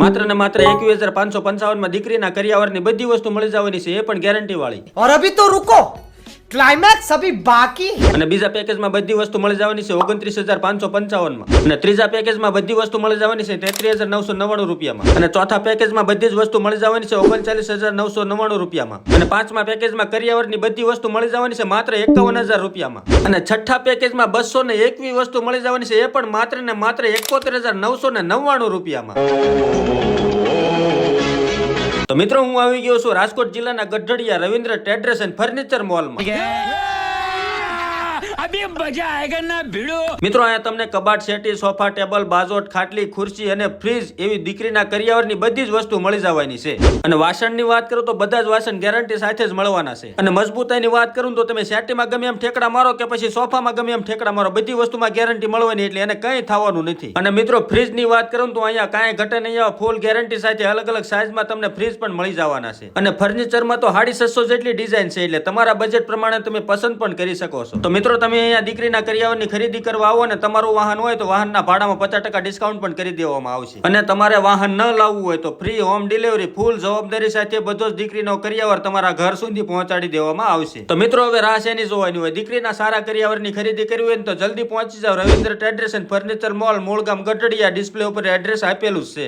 માત્ર ને માત્ર 21,555 માં દીકરીના કરિયાવરની બધી વસ્તુ મળી જવાની છે, એ પણ ગેરંટી વાળી. और अभी तो रुको, क्लाइमैक्स अभी बाकी है. અને બીજા પેકેજમાં બધી વસ્તુ મળી જવાની છે 29,555 માં. અને ત્રીજા પેકેજમાં બધી વસ્તુ મળી જવાની છે 33,999 રૂપિયામાં. અને ચોથા પેકેજમાં બધી જ વસ્તુ મળી જવાની છે 39,999 રૂપિયામાં. અને પાંચમા પેકેજમાં કરિયાવરની બધી વસ્તુ મળી જવાની છે માત્ર 51,000 રૂપિયામાં. અને છઠ્ઠા પેકેજમાં 221 વસ્તુ મળી જવાની છે, એ પણ માત્ર ને માત્ર 71,999 રૂપિયામાં. તો મિત્રો, હું આવી ગયો છું રાજકોટ જિલ્લાના Gadhadiya Ravindra traders and furniture મોલમાં. મિત્રો, અહીંયા તમને કબાટ, સેટી, સોફા, ટેબલ, બાજોટ, ખાટલી, ખુરશી અને ફ્રીજ એવી દીકરીના કરિયાવરની બધી જ વસ્તુ મળી જવાની છે. અને વાસણની વાત કરું તો બધા જ વાસણ ગેરંટી સાથે જ મળવાના છે. અને મજબૂતાઈની વાત કરું તો તમે સેટીમાં ગમે એમ ઠેકડા મારો કે પછી સોફામાં ગમે એમ ઠેકડા મારો, બધી વસ્તુમાં ગેરંટી મળવાની, એટલે એને કંઈ થવાનું નથી. અને મિત્રો, ફ્રીજની વાત કરું તો અહીંયા કાંઈ ઘટે નહીં, ફૂલ ગેરંટી સાથે અલગ અલગ સાઈઝમાં તમને ફ્રીજ પણ મળી જવાના છે. અને ફર્નિચરમાં તો 650 જેટલી ડિઝાઇન છે, એટલે તમારા બજેટ પ્રમાણે તમે પસંદ પણ કરી શકો છો. તો મિત્રો, તમે અહીંયા દીકરીના કરિયાવરની ખરીદી કરવા આવો અને તમારું વાહન હોય તો વાહનના ભાડામાં 50% ડિસ્કાઉન્ટ પણ કરી દેવામાં આવશે. અને તમારે વાહન ન લાવવું હોય તો ફ્રી હોમ ડિલિવરી, ફૂલ જવાબદારી સાથે બધો જ દીકરીનો કરિયાવર તમારા ઘર સુધી પહોંચાડી દેવામાં આવશે. તો મિત્રો, હવે રાહ શેની જોવાની હોય? દીકરીના સારા કરિયાવરની ખરીદી કરવી હોય તો જલ્દી પહોંચી જાવ Ravindra traders and furniture mall, Mulgam, Gadhadiya. Display ઉપર એડ્રેસ આપેલું છે.